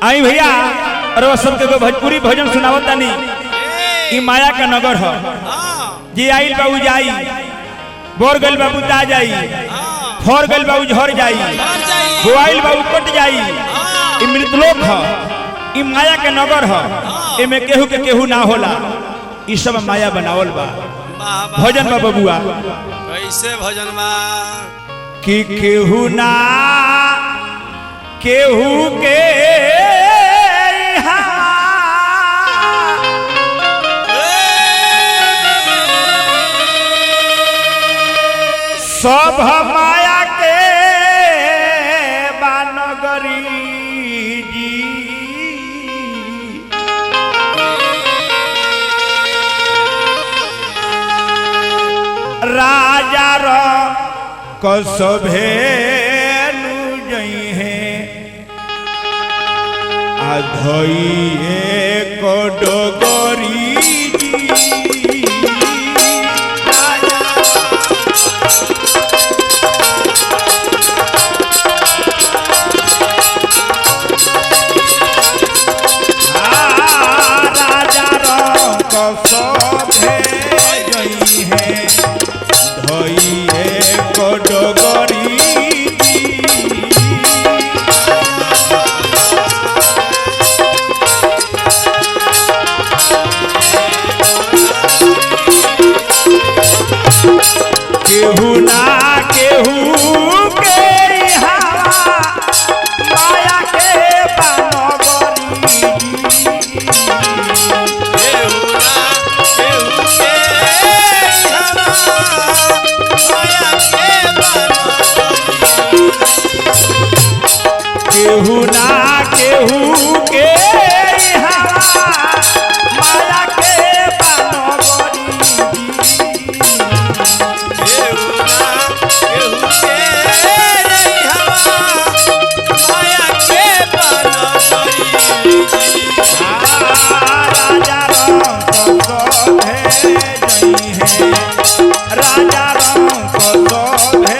आई भैया अरे सबके भोजपुरी भजन सुनावत तानी। ई माया का नगर है जी। आइल बाबू जाई बोर गल बाबू ता जाई फोर गल बाबू झर जाई बोआइल बाबू कट जाई। ई मृतलोक है, ई माया के नगर है। एमे केहू के केहू ना होला, ई सब माया बनावल बा। भजन बा बबुआ कैसे भजन बा कि केहू ना केहू के सब माया के बानगरी जी। राजा रो कसभे अधइए को डोगरी राजा रंग सभे जई है धइए को डोगरी केहू ना केहू के हवा माया के बानगरी। केहू ना केहू के हवा माया के बानगरी। केहू ना केहू के हवा माया के बानगरी। राजा रंग सभे जई है राजा रंग सभे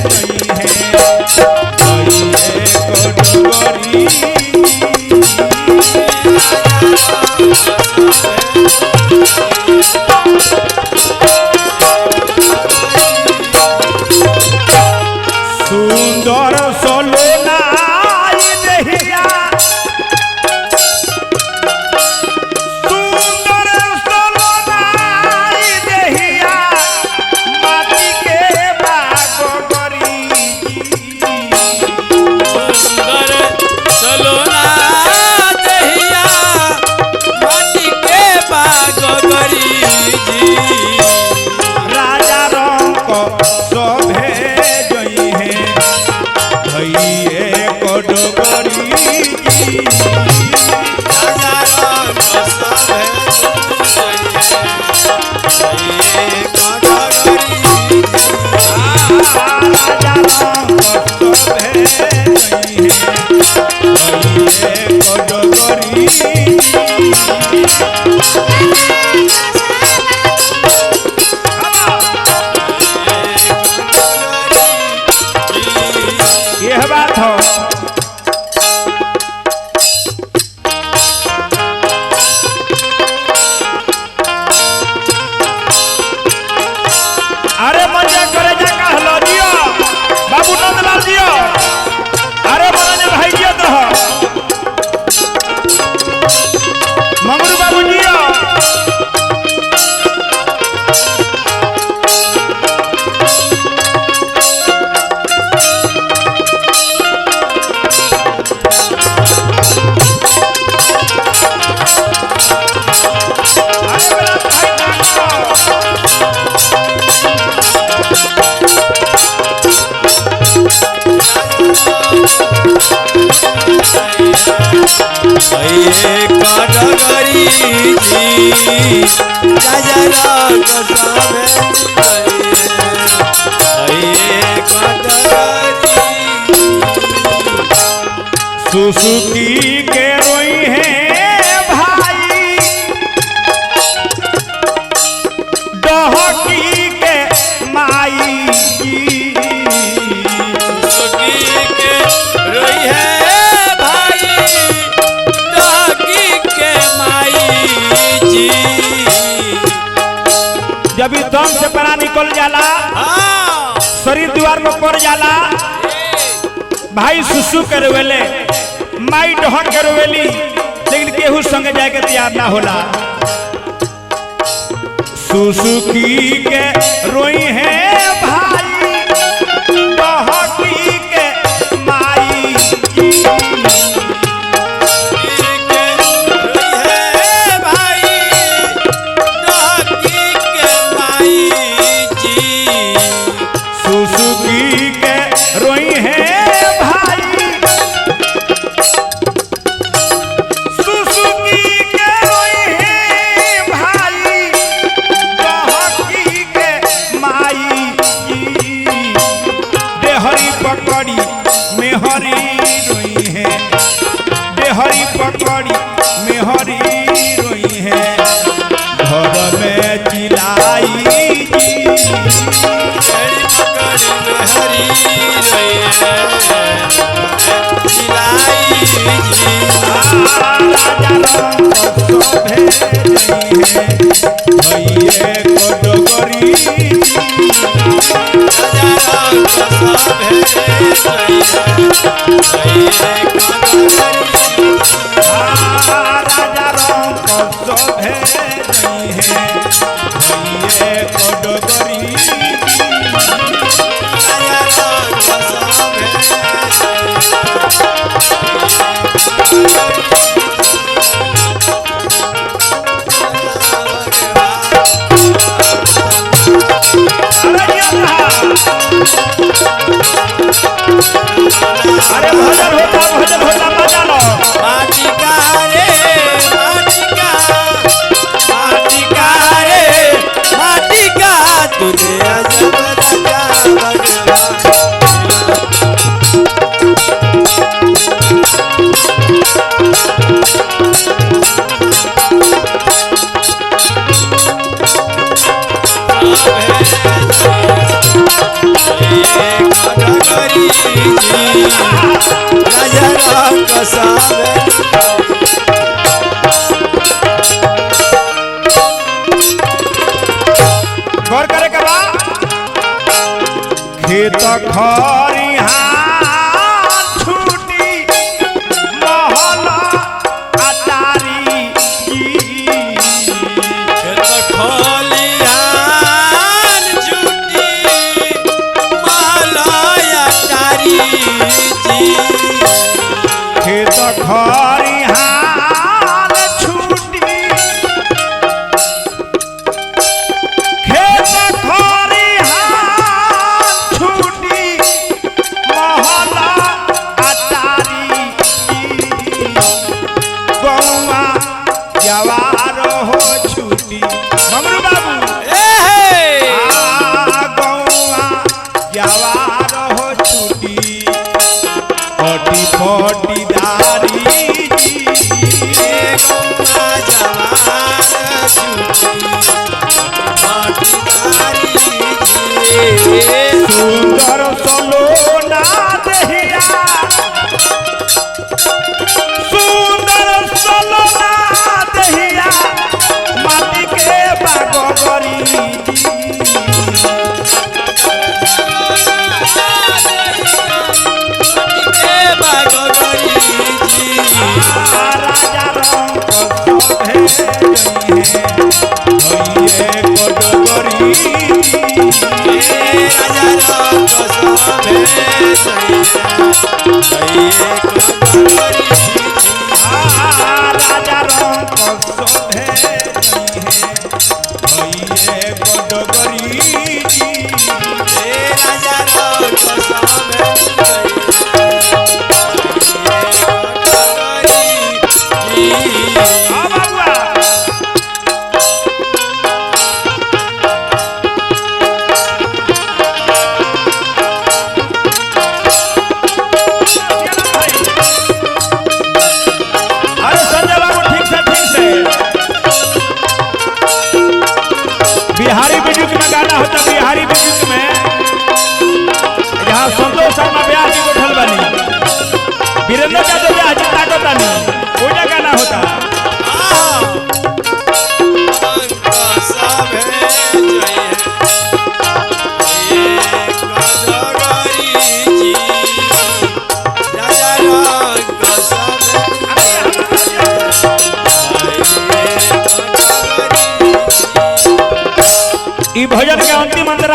जई है धइए को डोगरी। सुंदर सोलोना देहिया सुंदर सोलोना देहिया माटी के बागोगरी। सुंदर सलोना देहिया माटी के बागोगरी जी। राजा रंग सभे जई है धइए को डोगरी जी। राजा रंग सभे जई को डोगरी। राजा रंग सभे जई है धइए को डोगरी। यह बात हो अरे मजा करे जा कहलो दियो बाबू नंदलाल दियो। अरे मनोज भाई दियो तो मंगरू बाबू दियो। डोगरी जी। राजा रंग सभे सुसुकी के रोई है भाई डहकी के माई। के रोई है भाई दम से परा निकल जाला, शरीर द्वार में पड़ जाला, भाई सुसु करवेले, माई डहन करवेली, लेकिन केहू संग जाए के तैयार ना होला। सुसुकी के रोई है भाई, डहकी के माई जी। सुसुकी के रोई है भाई, सुसुकी के रोई है भाई, डहकी के माई जी। देहरी पकड़ी मेहरी रोई है, देहरी पकड़ी मेहरी रोई है, घर में चिलाई जी। अरे भजन होता मजा लो। माटिका रे माटिका तुझे अजब लगा गौर करे के बा खेत खरिहान छूटी महल अटारी खलिहान छूटी महलया तारी खेत खरिहान छूटी, खेत खरिहान छूटी महल अटारी गौआ जवार हो छूटी। ममरू बाबू गौआ जवार हो छूटी, पटी पटी दारी सुंदर सलोना दहिया, सुंदर सलोना दहिया, माटी के बागोगरी राजा रंग राजा रंग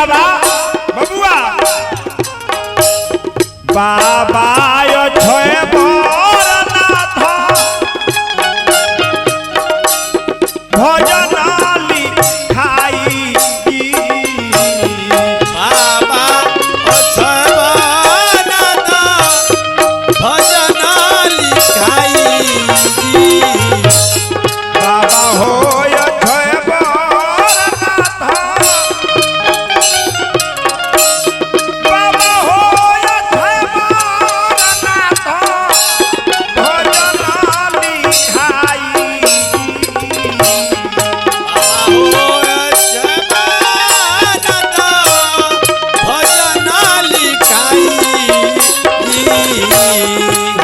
बाबा बबुआ बाबा यो छय बरनाथ भजन लिखाई बाबा अछबनाथ भजन लिखाई बाबा हो यो छय बरनाथ बाबा हो यो छय बरनाथ भजन लिखाई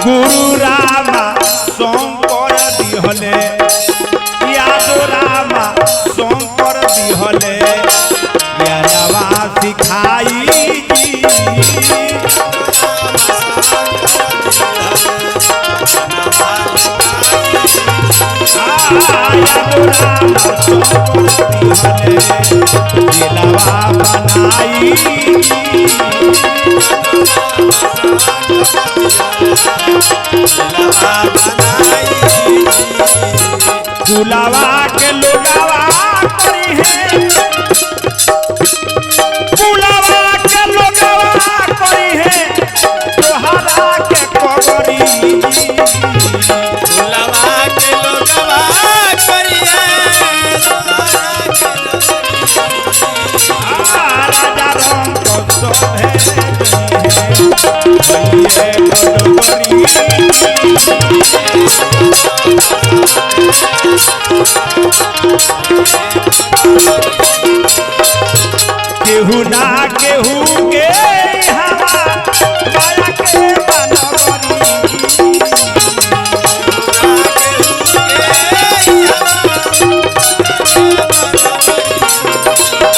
गुरु रामा शंकर दिहले यादव रामा शंकर दिहले यादवा सिखाई यादव रामा शंकर दिहले यादवा बनाई गुलावा के लोगावा करी है गुलावा के लोगावा करी है तोहरा के कबरी राजा रंग तो सोहे ये कटोरी केहू ना केहू के हवा माया के बनबरी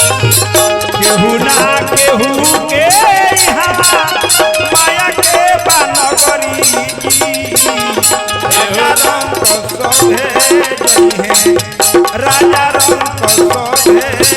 केहू ना केहू के हवा माया के बनबरी राजा रंग सोहे राजा रंग